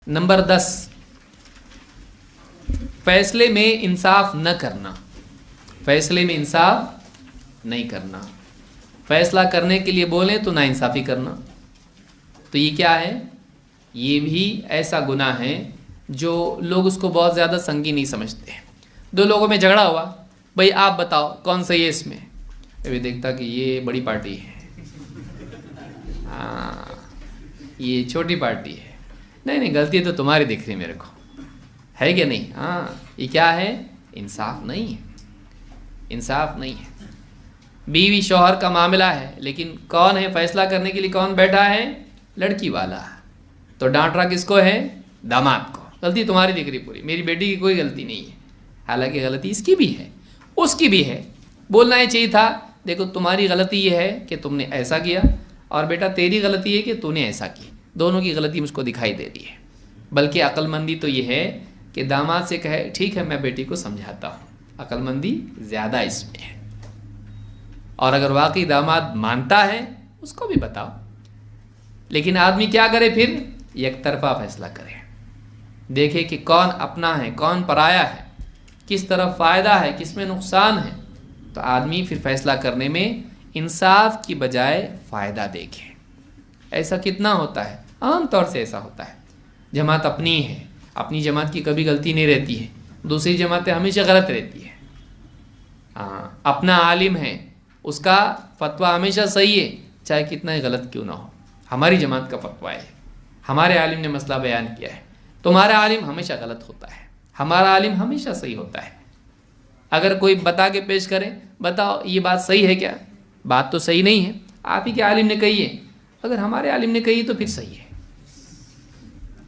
Number 10، فیصلے میں انصاف نہ کرنا۔ فیصلے میں انصاف نہیں کرنا، فیصلہ کرنے کے لیے بولیں تو نا انصافی کرنا۔ تو یہ کیا ہے؟ یہ بھی ایسا گناہ ہے جو لوگ اس کو بہت زیادہ سنگین نہیں سمجھتے ہیں۔ دو لوگوں میں جھگڑا ہوا، بھائی آپ بتاؤ کون صحیح ہے اس میں؟ ابھی دیکھتا کہ یہ بڑی پارٹی ہے، ہاں یہ چھوٹی پارٹی ہے، نہیں غلطی تو تمہاری دکھ رہی میرے کو، ہے کہ نہیں؟ ہاں یہ کیا ہے؟ انصاف نہیں ہے، انصاف نہیں ہے۔ بیوی شوہر کا معاملہ ہے، لیکن کون ہے فیصلہ کرنے کے لیے؟ کون بیٹھا ہے؟ لڑکی والا۔ تو ڈانٹ رہا کس کو ہے؟ داماد کو۔ غلطی تمہاری دکھ رہی پوری، میری بیٹی کی کوئی غلطی نہیں ہے، حالانکہ غلطی اس کی بھی ہے، اس کی بھی ہے۔ بولنا ہی چاہیے تھا دیکھو تمہاری غلطی یہ ہے کہ تم نے ایسا کیا، اور بیٹا تیری غلطی ہے کہ تو نے ایسا کی، دونوں کی غلطی مجھ کو دکھائی دے رہی ہے۔ بلکہ عقل مندی تو یہ ہے کہ داماد سے کہے ٹھیک ہے میں بیٹی کو سمجھاتا ہوں، عقل مندی زیادہ اس میں ہے۔ اور اگر واقعی داماد مانتا ہے اس کو بھی بتاؤ، لیکن آدمی کیا کرے پھر؟ یک طرفہ فیصلہ کرے، دیکھے کہ کون اپنا ہے کون پرایا ہے، کس طرف فائدہ ہے کس میں نقصان ہے۔ تو آدمی پھر فیصلہ کرنے میں انصاف کی بجائے فائدہ دیکھے۔ ایسا کتنا ہوتا ہے؟ عام طور سے ایسا ہوتا ہے۔ جماعت اپنی ہے، اپنی جماعت کی کبھی غلطی نہیں رہتی ہے، دوسری جماعتیں ہمیشہ غلط رہتی ہے۔ اپنا عالم ہے، اس کا فتویٰ ہمیشہ صحیح ہے، چاہے کتنا ہی غلط کیوں نہ ہو۔ ہماری جماعت کا فتویٰ ہے، ہمارے عالم نے مسئلہ بیان کیا ہے، تمہارا عالم ہمیشہ غلط ہوتا ہے، ہمارا عالم ہمیشہ صحیح ہوتا ہے۔ اگر کوئی بتا کے پیش کرے بتاؤ یہ بات صحیح ہے کیا؟ بات تو صحیح نہیں ہے، آپ ہی کے عالم نے کہی ہے۔ اگر ہمارے عالم نے کہی تو پھر صحیح ہے،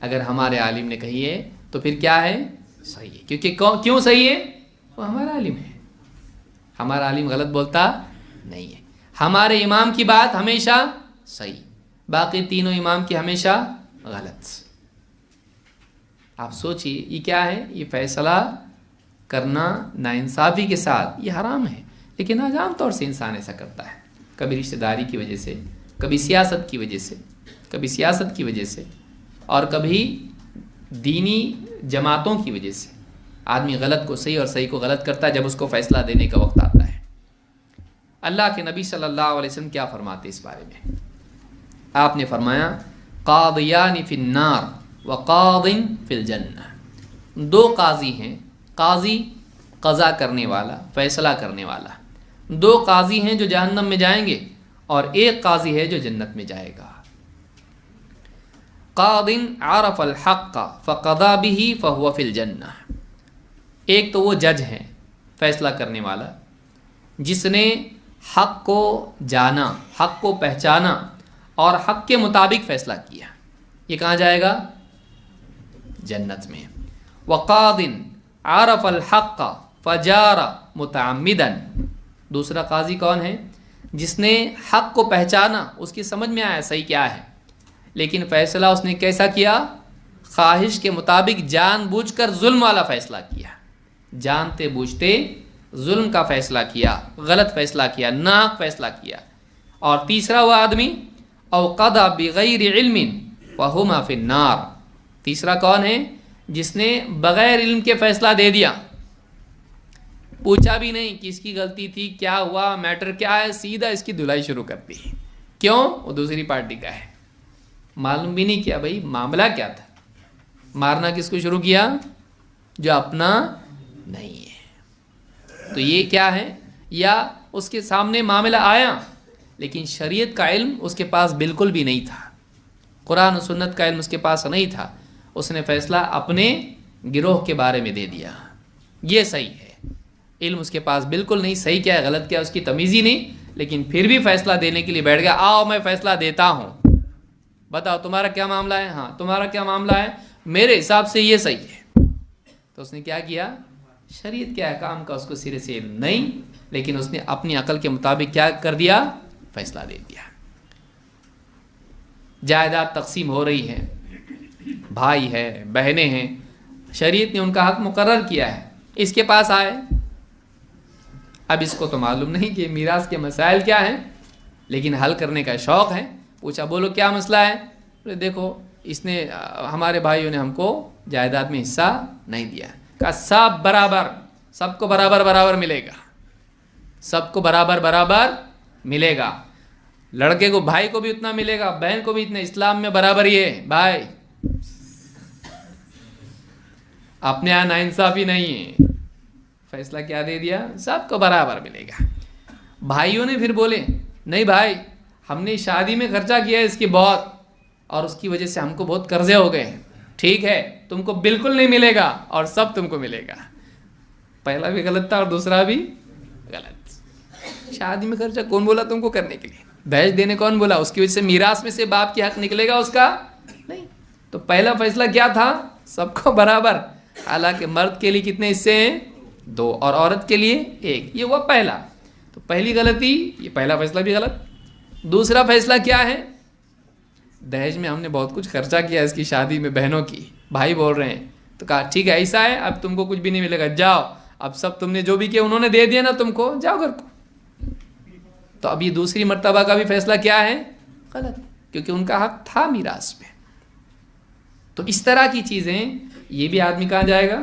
اگر ہمارے عالم نے کہی ہے تو پھر کیا ہے؟ صحیح ہے۔ کیونکہ کیوں صحیح ہے؟ وہ ہمارا عالم ہے، ہمارا عالم غلط بولتا نہیں ہے۔ ہمارے امام کی بات ہمیشہ صحیح، باقی تینوں امام کی ہمیشہ غلط۔ آپ سوچئے یہ کیا ہے؟ یہ فیصلہ کرنا ناانصافی کے ساتھ یہ حرام ہے، لیکن آج عام طور سے انسان ایسا کرتا ہے، کبھی رشتہ داری کی وجہ سے، کبھی سیاست کی وجہ سے، کبھی سیاست کی وجہ سے، اور کبھی دینی جماعتوں کی وجہ سے آدمی غلط کو صحیح اور صحیح کو غلط کرتا ہے جب اس کو فیصلہ دینے کا وقت آتا ہے۔ اللہ کے نبی صلی اللہ علیہ وسلم کیا فرماتے اس بارے میں؟ آپ نے فرمایا قاضیان فی النار وقاض فی الجنہ۔ دو قاضی ہیں، قاضی قضا کرنے والا، فیصلہ کرنے والا، دو قاضی ہیں جو جہنم میں جائیں گے، اور ایک قاضی ہے جو جنت میں جائے گا۔ قاض عرف الحق فقضى به فهو في الجنہ۔ ایک تو وہ جج ہے، فیصلہ کرنے والا، جس نے حق کو جانا، حق کو پہچانا اور حق کے مطابق فیصلہ کیا، یہ کہاں جائے گا؟ جنت میں۔ وقاض عرف الحق فجار متعمدا۔ دوسرا قاضی کون ہے؟ جس نے حق کو پہچانا، اس کی سمجھ میں آیا صحیح کیا ہے، لیکن فیصلہ اس نے کیسا کیا؟ خواہش کے مطابق جان بوجھ کر ظلم والا فیصلہ کیا، جانتے بوجھتے ظلم کا فیصلہ کیا، غلط فیصلہ کیا، ناحق فیصلہ کیا۔ اور تیسرا وہ آدمی او قضى بغیر علم فہما فی النار۔ تیسرا کون ہے؟ جس نے بغیر علم کے فیصلہ دے دیا، پوچھا بھی نہیں کہ اس کی غلطی تھی، کیا ہوا، میٹر کیا ہے، سیدھا اس کی دھلائی شروع کر دی۔ کیوں؟ وہ دوسری پارٹی کا ہے، معلوم بھی نہیں کیا بھائی معاملہ کیا تھا، مارنا کس کو شروع کیا؟ جو اپنا نہیں ہے۔ تو یہ کیا ہے؟ یا اس کے سامنے معاملہ آیا لیکن شریعت کا علم اس کے پاس بالکل بھی نہیں تھا، قرآن و سنت کا علم اس کے پاس نہیں تھا، اس نے فیصلہ اپنے گروہ کے بارے میں دے دیا، یہ صحیح ہے۔ علم اس کے پاس بالکل نہیں، صحیح کیا ہے غلط کیا ہے اس کی تمیز ہی نہیں، لیکن پھر بھی فیصلہ دینے کے لیے بیٹھ گیا، آؤ میں فیصلہ دیتا ہوں، بتاؤ تمہارا کیا معاملہ ہے؟ ہاں تمہارا کیا معاملہ ہے؟ میرے حساب سے یہ صحیح ہے۔ تو اس نے کیا کیا؟ شریعت کے احکام کا اس کو سرے سے علم نہیں، لیکن اس نے اپنی عقل کے مطابق کیا کر دیا؟ فیصلہ دے دیا۔ جائیداد تقسیم ہو رہی ہے، بھائی ہے بہنیں ہیں، شریعت نے ان کا حق مقرر کیا ہے، اس کے پاس آئے، اب اس کو تو معلوم نہیں کہ میراث کے مسائل کیا ہیں، لیکن حل کرنے کا شوق ہے، پوچھا بولو کیا مسئلہ ہے؟ بولے دیکھو اس نے ہمارے بھائیوں نے ہم کو جائیداد میں حصہ نہیں دیا. کہا سب برابر, سب کو برابر برابر ملے گا, سب کو برابر برابر ملے گا. لڑکے کو, بھائی کو بھی اتنا ملے گا, بہن کو بھی اتنا. اسلام میں برابر یہ ہے بھائی, اپنے یہاں ناانصافی نہیں ہے. فیصلہ کیا دے دیا, سب کو برابر ملے گا. بھائیوں نے پھر بولے نہیں بھائی, ہم نے شادی میں خرچہ کیا ہے اس کی بہت, اور اس کی وجہ سے ہم کو بہت قرضے ہو گئے. ٹھیک ہے, تم کو بالکل نہیں ملے گا اور سب تم کو ملے گا. پہلا بھی غلط تھا اور دوسرا بھی غلط. شادی میں خرچہ کون بولا تم کو کرنے کے لیے؟ دہیج دینے کون بولا؟ اس کی وجہ سے میراث میں سے باپ کی حق نکلے گا اس کا نہیں. تو پہلا فیصلہ کیا تھا؟ سب کو برابر. حالانکہ مرد کے لیے کتنے حصے ہیں؟ 2, اور عورت کے لیے 1. یہ ہوا پہلا. تو پہلی غلطی, یہ پہلا فیصلہ بھی غلط. دوسرا فیصلہ کیا ہے؟ دہیج میں ہم نے بہت کچھ خرچہ کیا اس کی شادی میں, بہنوں کی. بھائی بول رہے ہیں تو کہا ٹھیک ہے ایسا ہے, اب تم کو کچھ بھی نہیں ملے گا, جاؤ اب سب تم نے جو بھی کیا انہوں نے دے دیا نا تم کو, جاؤ گھر کو. تو اب یہ دوسری مرتبہ کا بھی فیصلہ کیا ہے؟ غلط, کیونکہ ان کا حق تھا میراث میں. تو اس طرح کی چیزیں, یہ بھی آدمی کہاں جائے گا؟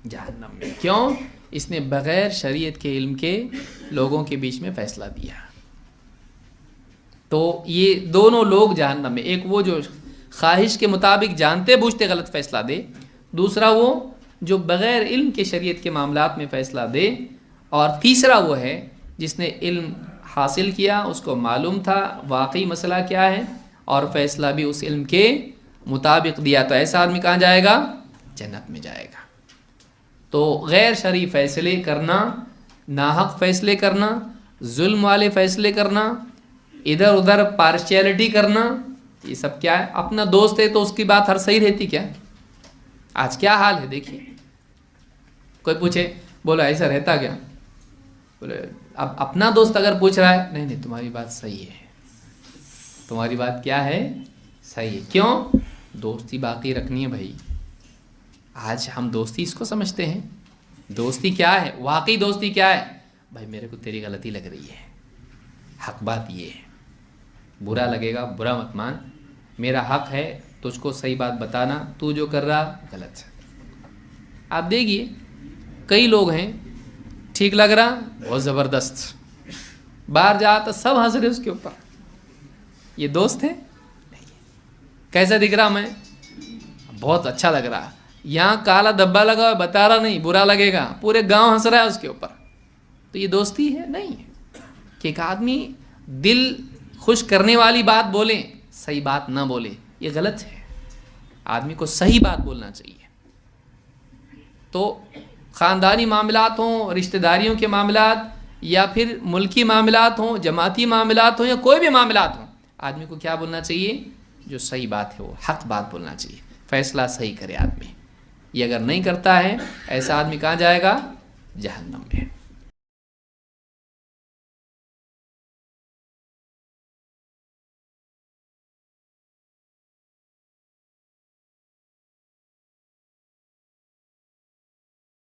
جہنم میں. کیوں؟ اس نے بغیر شریعت کے علم کے لوگوں کے بیچ میں فیصلہ دیا. تو یہ دونوں لوگ جہنم میں. ایک وہ جو خواہش کے مطابق جانتے بوجھتے غلط فیصلہ دے, دوسرا وہ جو بغیر علم کے شریعت کے معاملات میں فیصلہ دے, اور تیسرا وہ ہے جس نے علم حاصل کیا, اس کو معلوم تھا واقعی مسئلہ کیا ہے, اور فیصلہ بھی اس علم کے مطابق دیا. تو ایسا آدمی کہاں جائے گا؟ جنت میں جائے گا. تو غیر شرعی فیصلے کرنا, ناحق فیصلے کرنا, ظلم والے فیصلے کرنا, ادھر ادھر پارشیلٹی کرنا, یہ سب کیا ہے؟ اپنا دوست ہے تو اس کی بات ہر صحیح رہتی کیا؟ آج کیا حال ہے دیکھیے. کوئی پوچھے بولو ایسا رہتا کیا؟ بولے اب اپنا دوست اگر پوچھ رہا ہے, نہیں نہیں تمہاری بات صحیح ہے, تمہاری بات کیا ہے؟ صحیح ہے. کیوں؟ دوستی باقی رکھنی ہے بھائی. آج ہم دوستی اس کو سمجھتے ہیں. دوستی کیا ہے؟ واقعی دوستی کیا ہے؟ بھائی میرے کو تیری غلطی لگ رہی ہے, حق بات یہ ہے, برا لگے گا برا مت مان, میرا حق ہے تجھ کو صحیح بات بتانا, تو جو کر رہا غلط ہے. آپ دیکھیے کئی لوگ ہیں, ٹھیک لگ رہا بہت زبردست, باہر جاتا سب ہنس رہے اس کے اوپر, یہ دوست ہے؟ کیسا دکھ رہا میں؟ بہت اچھا لگ رہا. یہاں کالا دبا لگا ہوا, بتا رہا نہیں, برا لگے گا, پورے گاؤں ہنس رہا ہے اس کے اوپر. تو یہ دوستی ہے؟ نہیں ہے. کہ ایک آدمی دل خوش کرنے والی بات بولے, صحیح بات نہ بولے, یہ غلط ہے. آدمی کو صحیح بات بولنا چاہیے. تو خاندانی معاملات ہوں, رشتہ داریوں کے معاملات, یا پھر ملکی معاملات ہوں, جماعتی معاملات ہوں, یا کوئی بھی معاملات ہوں, آدمی کو کیا بولنا چاہیے؟ جو صحیح بات ہے وہ حق بات بولنا چاہیے. فیصلہ صحیح کرے آدمی. یہ اگر نہیں کرتا ہے ایسا آدمی کہاں جائے گا؟ جہنم میں.